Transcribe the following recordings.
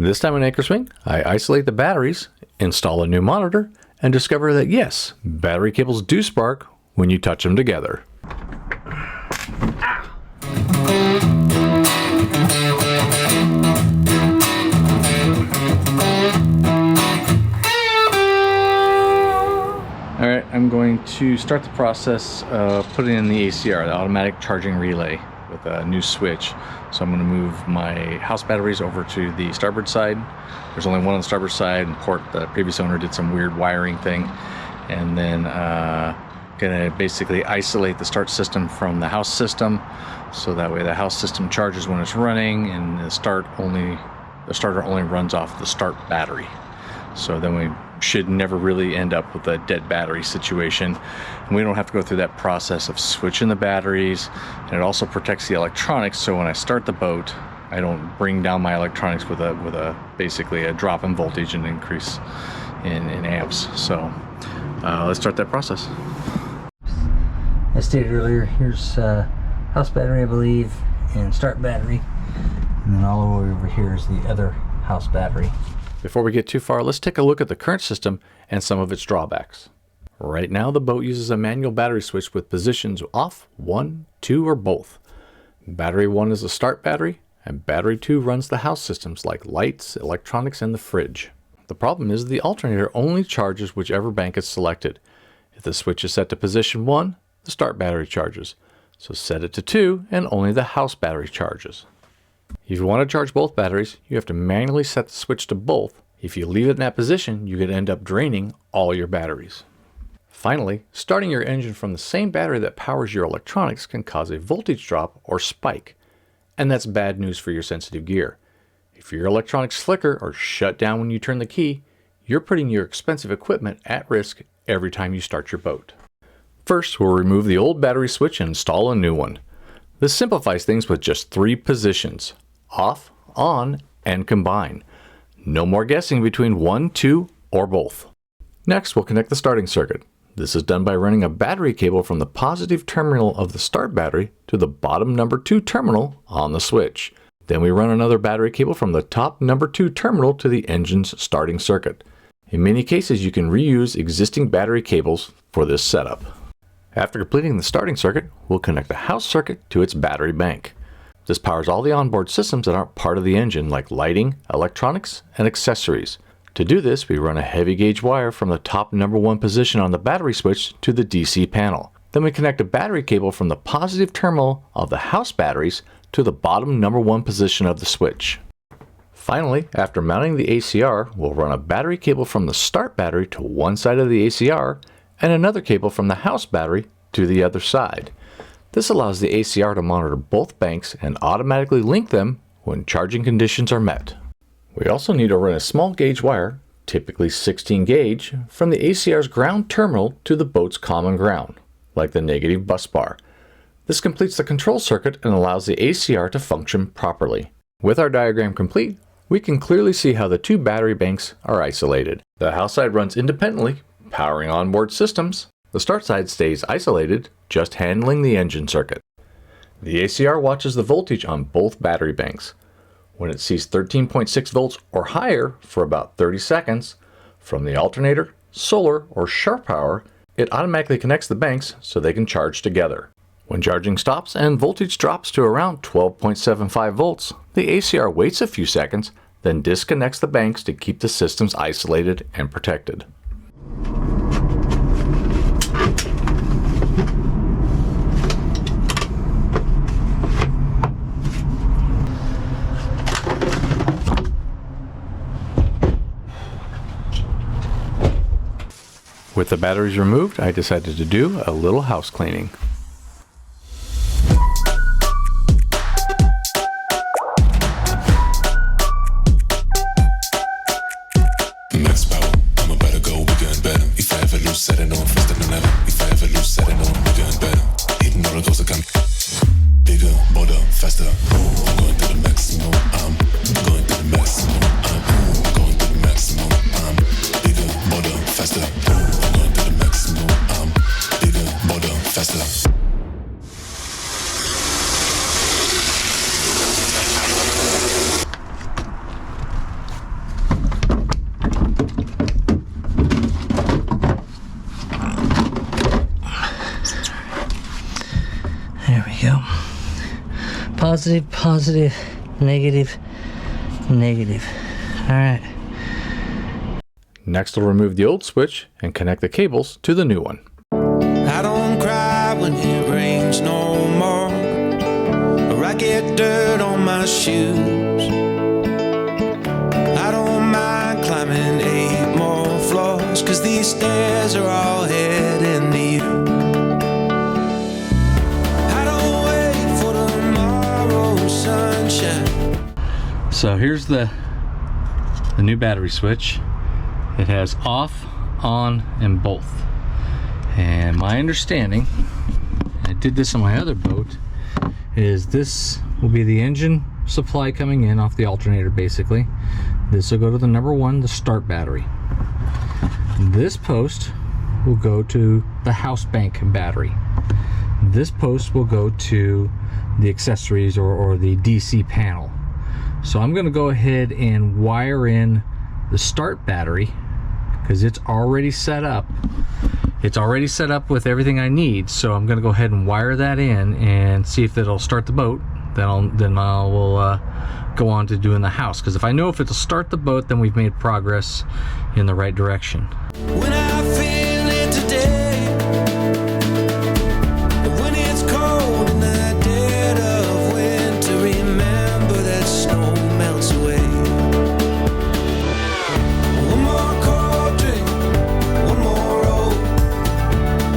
This time in Anchor Swing, I isolate the batteries, install a new monitor, and discover that yes, battery cables do spark when you touch them together. Alright, I'm going to start the process of putting in the ACR, the automatic charging relay, with a new switch. So I'm going to move my house batteries over to the starboard side. There's only one on the starboard side, and the previous owner did some weird wiring thing. And then going to basically isolate the start system from the house system, so that way the house system charges when it's running, and the starter only runs off the start battery. So then we should never really end up with a dead battery situation, and we don't have to go through that process of switching the batteries. And it also protects the electronics, so when I start the boat, I don't bring down my electronics with basically a drop in voltage and increase in amps. So let's start that process. As stated earlier, here's house battery, I believe, and start battery, and then all the way over here is the other house battery. Before we get too far, let's take a look at the current system and some of its drawbacks. Right now, the boat uses a manual battery switch with positions off, 1, 2, or both. Battery 1 is the start battery, and battery 2 runs the house systems like lights, electronics, and the fridge. The problem is the alternator only charges whichever bank is selected. If the switch is set to position 1, the start battery charges. So set it to 2, and only the house battery charges. If you want to charge both batteries, you have to manually set the switch to both. If you leave it in that position, you could end up draining all your batteries. Finally, starting your engine from the same battery that powers your electronics can cause a voltage drop or spike. And that's bad news for your sensitive gear. If your electronics flicker or shut down when you turn the key, you're putting your expensive equipment at risk every time you start your boat. First, we'll remove the old battery switch and install a new one. This simplifies things with just 3 positions: off, on, and combine. No more guessing between 1, 2, or both. Next, we'll connect the starting circuit. This is done by running a battery cable from the positive terminal of the start battery to the bottom number 2 terminal on the switch. Then we run another battery cable from the top number 2 terminal to the engine's starting circuit. In many cases, you can reuse existing battery cables for this setup. After completing the starting circuit, we'll connect the house circuit to its battery bank. This powers all the onboard systems that aren't part of the engine, like lighting, electronics, and accessories. To do this, we run a heavy gauge wire from the top number 1 position on the battery switch to the DC panel. Then we connect a battery cable from the positive terminal of the house batteries to the bottom number 1 position of the switch. Finally, after mounting the ACR, we'll run a battery cable from the start battery to one side of the ACR and another cable from the house battery to the other side. This allows the ACR to monitor both banks and automatically link them when charging conditions are met. We also need to run a small gauge wire, typically 16 gauge, from the ACR's ground terminal to the boat's common ground, like the negative bus bar. This completes the control circuit and allows the ACR to function properly. With our diagram complete, we can clearly see how the 2 battery banks are isolated. The house side runs independently, powering onboard systems. The start side stays isolated, just handling the engine circuit. The ACR watches the voltage on both battery banks. When it sees 13.6 volts or higher for about 30 seconds, from the alternator, solar, or sharp power, it automatically connects the banks so they can charge together. When charging stops and voltage drops to around 12.75 volts, the ACR waits a few seconds, then disconnects the banks to keep the systems isolated and protected. With the batteries removed, I decided to do a little house cleaning. Max power, I'm about to go, we're getting better. If I ever lose, set it on faster than ever. If I ever lose, set it on, we're getting better. Hitting all the goals that come bigger, bolder, faster. I'm going to the maximum, I'm going to the maximum, I'm going to the maximum, I'm bigger, bolder, faster. I'm going to the maximum, I'm bigger, bolder, faster. positive, positive, negative, negative. All right. Next, we'll remove the old switch and connect the cables to the new one. I don't cry when it rains no more, or I get dirt on my shoes. I don't mind climbing 8 more floors, 'cause these stairs are all heading to you. I don't wait for tomorrow's sunshine. So here's the new battery switch. It has off, on, and both. And my understanding, I did this on my other boat, is this will be the engine supply coming in off the alternator basically. This will go to the number 1, the start battery. This post will go to the house bank battery. This post will go to the accessories or the DC panel. So I'm going to go ahead and wire in the start battery, because it's already set up. It's already set up with everything I need, so I'm going to go ahead and wire that in and see if it'll start the boat. Then I will go on to doing the house, because if I know if it'll start the boat, then we've made progress in the right direction. When I feel it today, when it's cold in the dead of winter, remember that snow melts away. One more cold drink, one more roll,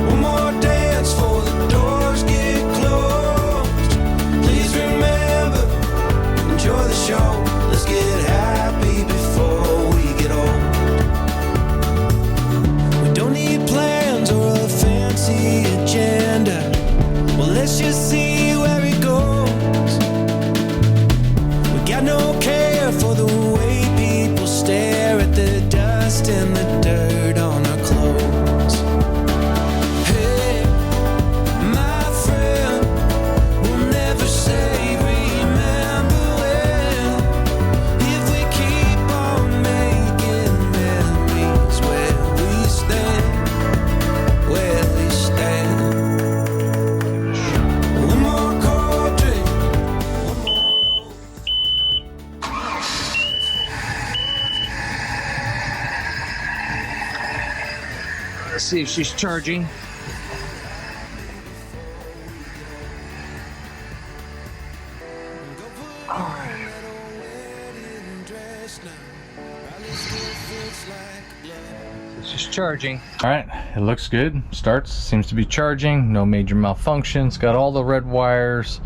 one more dance for the doors get closed. Please remember, enjoy the show. Let's get happy before we get old. We don't need plans or a fancy agenda. Well, let's just see where it goes. We got no care for the way people stare at the dust and the dirt on our clothes. Hey, my friend, we'll never say remember when, if we keep on making memories where we stand, where we stand. One more cold drink, one more. Let's see if she's charging. She's charging. All right, it looks good. Starts, seems to be charging. No major malfunctions. Got all the red wires,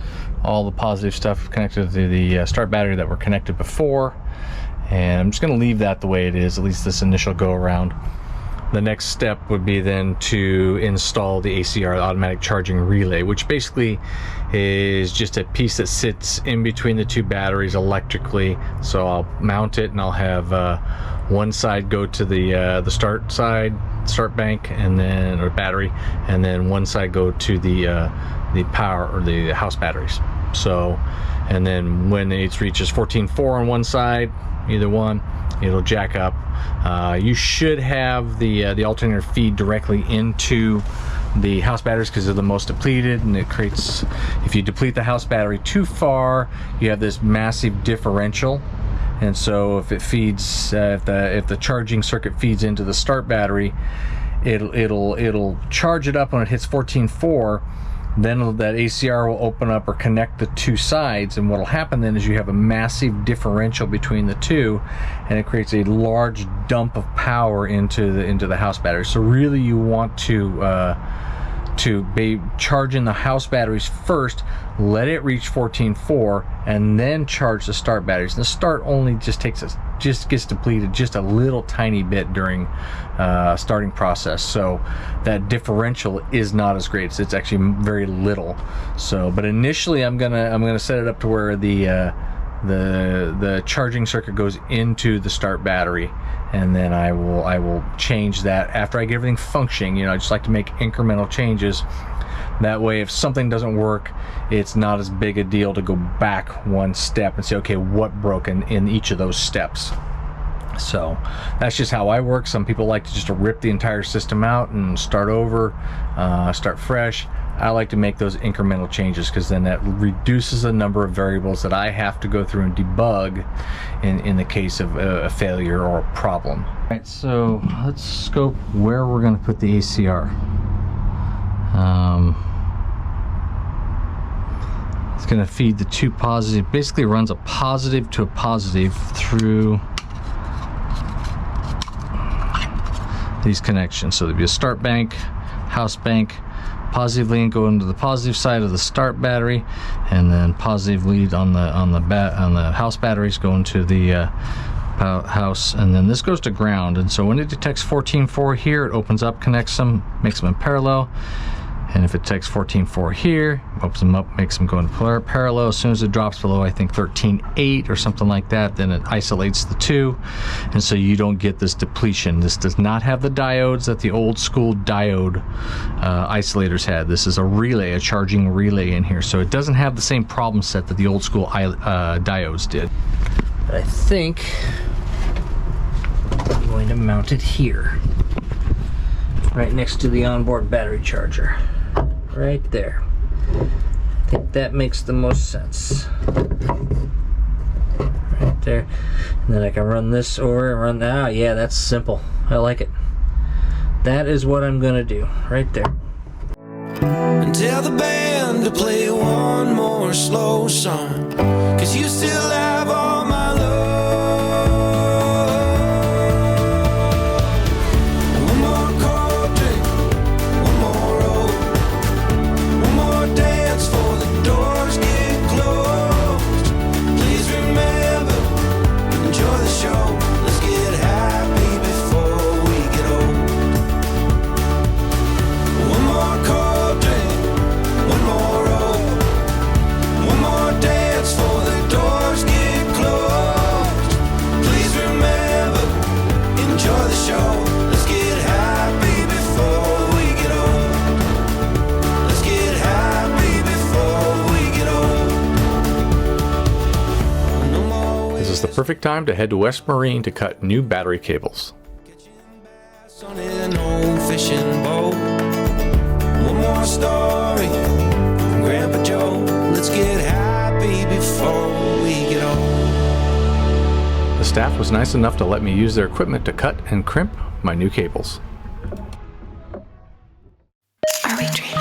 all the positive stuff connected to the start battery that were connected before. And I'm just going to leave that the way it is, at least this initial go around. The next step would be then to install the ACR, the automatic charging relay, which basically is just a piece that sits in between the two batteries electrically. So I'll mount it and I'll have one side go to the start side, start bank, and then or battery, and then one side go to the power or the house batteries. So, and then when it reaches 14.4 on one side, either one, it'll jack up. You should have the alternator feed directly into the house batteries because they're the most depleted, and it creates, if you deplete the house battery too far, you have this massive differential. And so if it feeds, if the charging circuit feeds into the start battery, it'll charge it up when it hits 14.4. Then that ACR will open up or connect the two sides, and what will happen then is you have a massive differential between the two, and it creates a large dump of power into the house battery. So really you want to be charging the house batteries first, let it reach 14.4, and then charge the start batteries. And the start only just gets depleted just a little tiny bit during starting process, so that differential is not as great. It's actually very little. So, but initially I'm gonna set it up to where the charging circuit goes into the start battery, and then I will change that after I get everything functioning. You know, I just like to make incremental changes. That way, if something doesn't work, it's not as big a deal to go back one step and say, okay, what broke in each of those steps. So that's just how I work. Some people like to just rip the entire system out and start over, start fresh. I like to make those incremental changes because then that reduces the number of variables that I have to go through and debug in the case of a failure or a problem. All right, so let's scope where we're going to put the ACR. It's going to feed the two positive, basically runs a positive to a positive through these connections. So there'll be a start bank, house bank, positive lead go into the positive side of the start battery, and then positive lead on the house batteries go into the house, and then this goes to ground. And so when it detects 14.4 here, it opens up, connects them, makes them in parallel. And if it detects 14.4 here, opens them up, makes them go in parallel. As soon as it drops below, I think 13.8 or something like that, then it isolates the two, and so you don't get this depletion. This does not have the diodes that the old school diode isolators had. This is a relay, a charging relay in here, so it doesn't have the same problem set that the old school diodes did. But I think I'm going to mount it here, right next to the onboard battery charger. Right there. I think that makes the most sense. Right there. And then I can run this or run that. Ah, yeah, that's simple. I like it. That is what I'm gonna do. Right there. And tell the band to play one more slow song, 'cause you still have all my love. One more cold drink, one more roll, one more dance before the doors get closed. Please remember, enjoy the show. Let's get happy before we get old. One more cold drink, one more roll, one more dance before the doors get closed. Please remember, enjoy the show. Let's get happy before we get old. Let's get happy before we get old. No more This is the perfect time to head to West Marine to cut new battery cables. bass on an old fishing boat. One more story from Grandpa Joe. Let's get happy before we get old. The staff was nice enough to let me use their equipment to cut and crimp my new cables. Are we dreaming?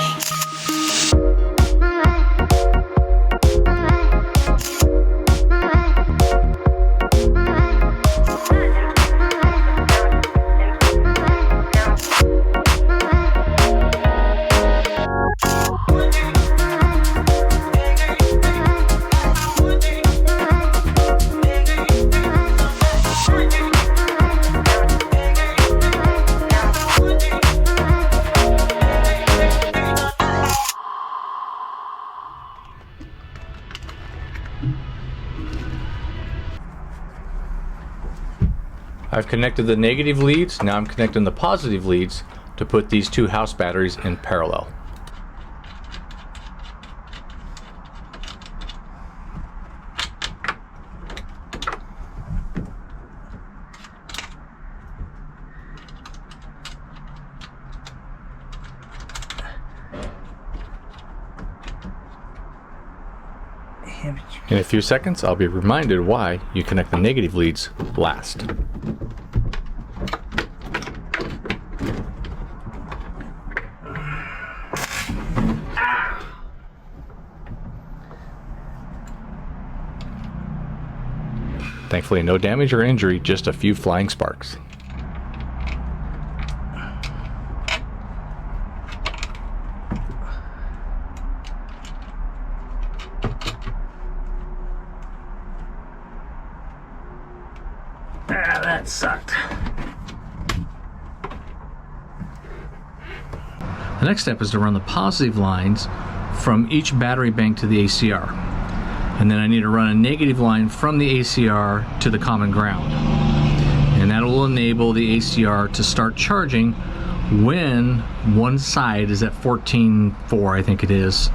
I've connected the negative leads, now I'm connecting the positive leads to put these two house batteries in parallel. In a few seconds, I'll be reminded why you connect the negative leads last. Thankfully, no damage or injury, just a few flying sparks. Ah, that sucked. The next step is to run the positive lines from each battery bank to the ACR. And then I need to run a negative line from the ACR to the common ground. And that will enable the ACR to start charging when one side is at 14.4, I think it is,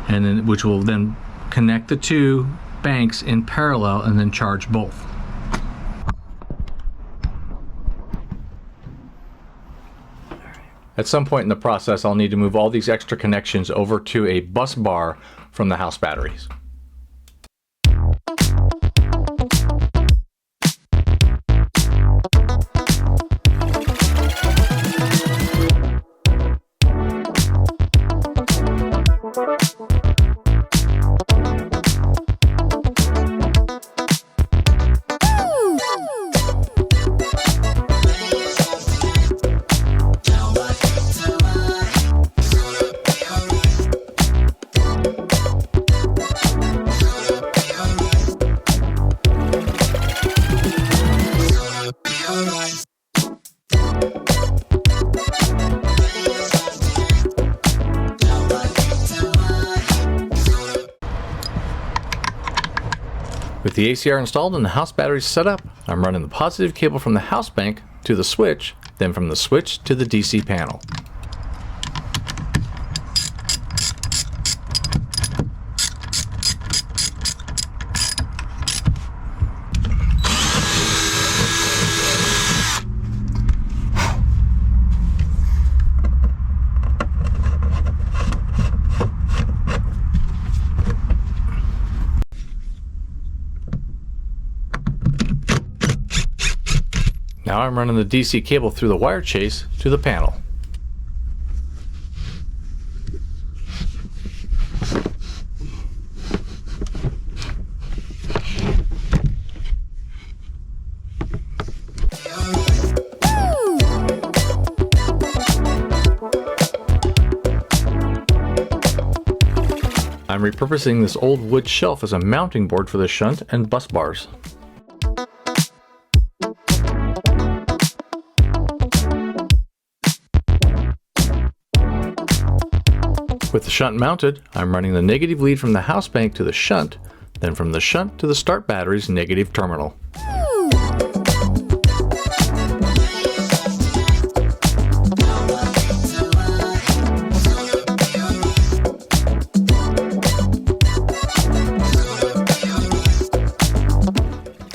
and then which will then connect the two banks in parallel and then charge both. At some point in the process, I'll need to move all these extra connections over to a bus bar from the house batteries. With the ACR installed and the house batteries set up, I'm running the positive cable from the house bank to the switch, then from the switch to the DC panel. Now I'm running the DC cable through the wire chase to the panel. I'm repurposing this old wood shelf as a mounting board for the shunt and bus bars. With the shunt mounted, I'm running the negative lead from the house bank to the shunt, then from the shunt to the start battery's negative terminal.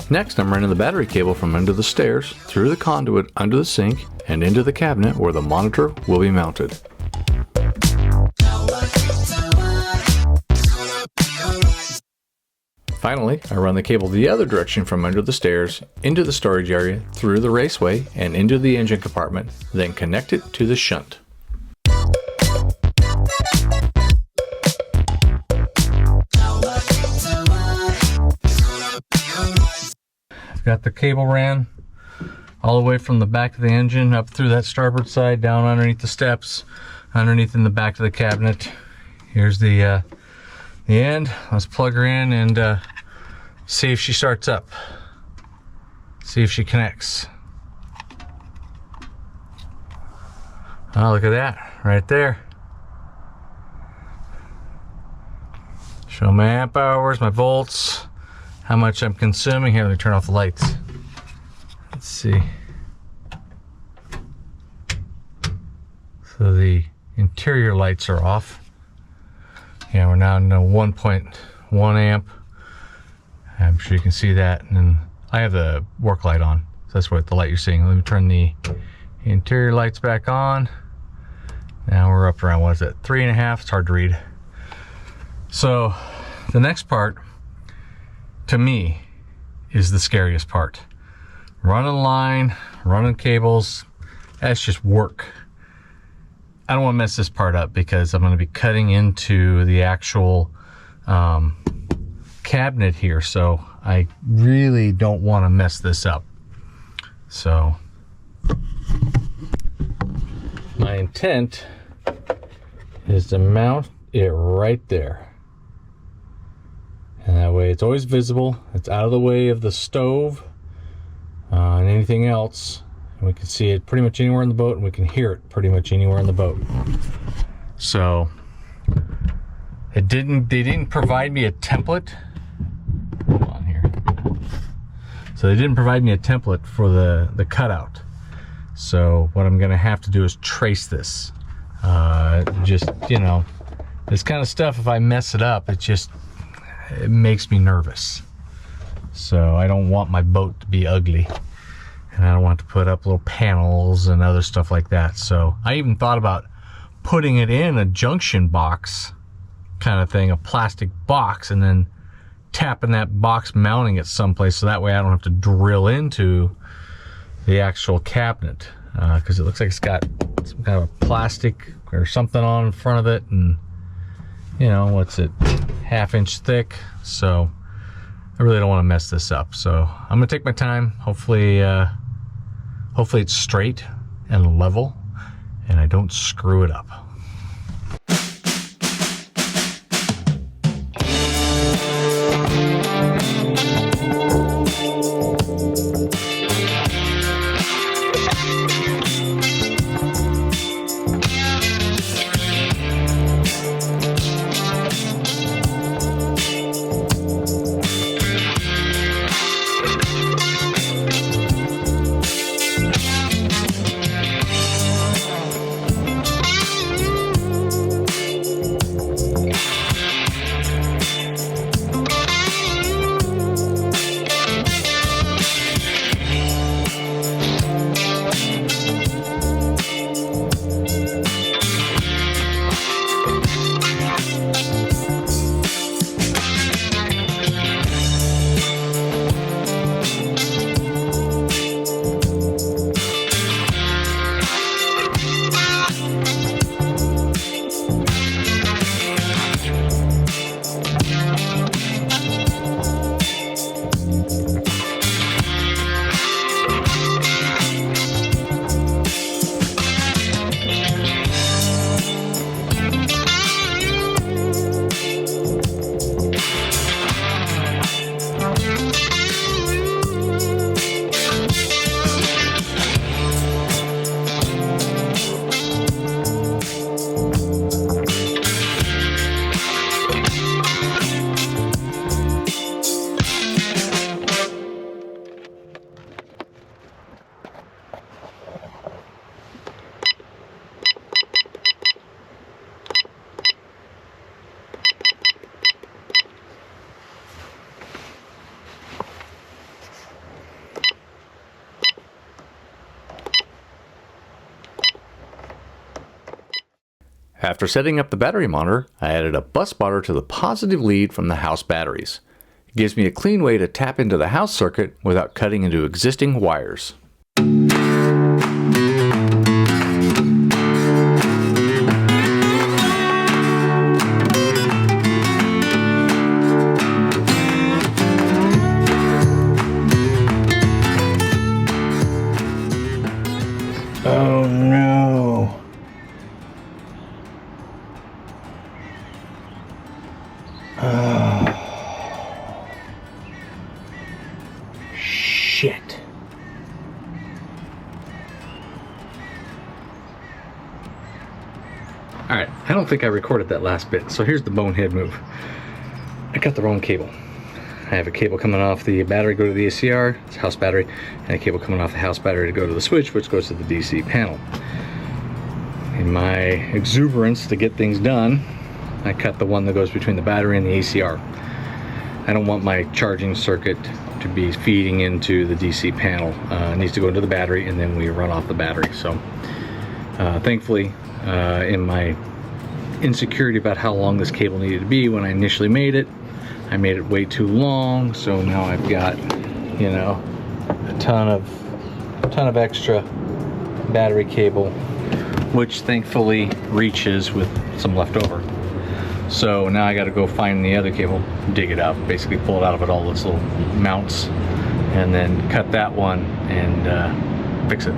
Next, I'm running the battery cable from under the stairs, through the conduit under the sink, and into the cabinet where the monitor will be mounted. Finally, I run the cable the other direction from under the stairs, into the storage area, through the raceway, and into the engine compartment, then connect it to the shunt. Got the cable ran all the way from the back of the engine up through that starboard side, down underneath the steps, underneath in the back of the cabinet. Here's the end. Let's plug her in and see if she starts up. See if she connects. Oh, look at that right there. Show my amp hours, my volts, how much I'm consuming. Here, let me turn off the lights. Let's see. So the interior lights are off. Yeah, we're now in 1.1 amp. I'm sure you can see that. And then I have the work light on. So that's what the light you're seeing. Let me turn the interior lights back on. Now we're up around, what is it, 3.5? It's hard to read. So the next part, to me, is the scariest part. Running line, running cables, that's just work. I don't want to mess this part up because I'm going to be cutting into the actual cabinet here, so I really don't want to mess this up. So my intent is to mount it right there, and that way it's always visible, it's out of the way of the stove and anything else, and we can see it pretty much anywhere in the boat, and we can hear it pretty much anywhere in the boat. So they didn't provide me a template. Hold on here. So they didn't provide me a template for the cutout. So what I'm gonna have to do is trace this. Just, you know, this kind of stuff, if I mess it up, it makes me nervous. So I don't want my boat to be ugly, and I don't want to put up little panels and other stuff like that. So I even thought about putting it in a junction box kind of thing, a plastic box, and then tapping that box, mounting it someplace, so that way I don't have to drill into the actual cabinet, because it looks like it's got some kind of plastic or something on in front of it, and you know, what's it, 1/2 inch thick. So I really don't want to mess this up, so I'm gonna take my time. Hopefully it's straight and level and I don't screw it up. After setting up the battery monitor, I added a bus spotter to the positive lead from the house batteries. It gives me a clean way to tap into the house circuit without cutting into existing wires. Oh no. Shit. Alright, I don't think I recorded that last bit, so here's the bonehead move. I got the wrong cable. I have a cable coming off the battery to go to the ACR, it's a house battery, and a cable coming off the house battery to go to the switch, which goes to the DC panel. In my exuberance to get things done, I cut the one that goes between the battery and the ACR. I don't want my charging circuit to be feeding into the DC panel. It needs to go into the battery and then we run off the battery. So thankfully, in my insecurity about how long this cable needed to be when I initially made it, I made it way too long. So now I've got, you know, a ton of extra battery cable, which thankfully reaches with some left over. So now I got to go find the other cable, dig it out, basically pull it out of it, all its little mounts, and then cut that one and fix it.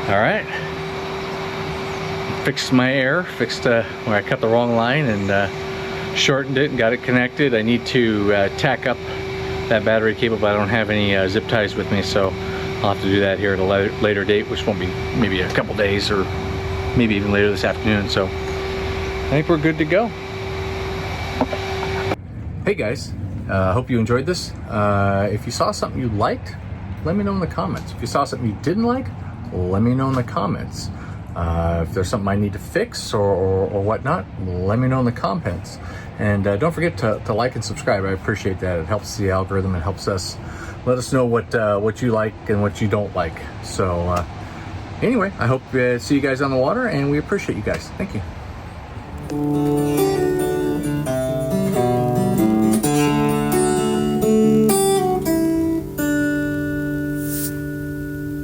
All right, fixed my error, fixed where I cut the wrong line and shortened it and got it connected. I need to tack up that battery cable, but I don't have any zip ties with me, so I'll have to do that here at a later date, which won't be maybe a couple days or maybe even later this afternoon. So I think we're good to go. Hey guys, hope you enjoyed this. If you saw something you liked, let me know in the comments. If you saw something you didn't like, let me know in the comments. If there's something I need to fix or whatnot, let me know in the comments. And don't forget to like and subscribe. I appreciate that. It helps the algorithm. It helps us let us know what you like and what you don't like. So anyway, I hope to see you guys on the water, and we appreciate you guys. Thank you.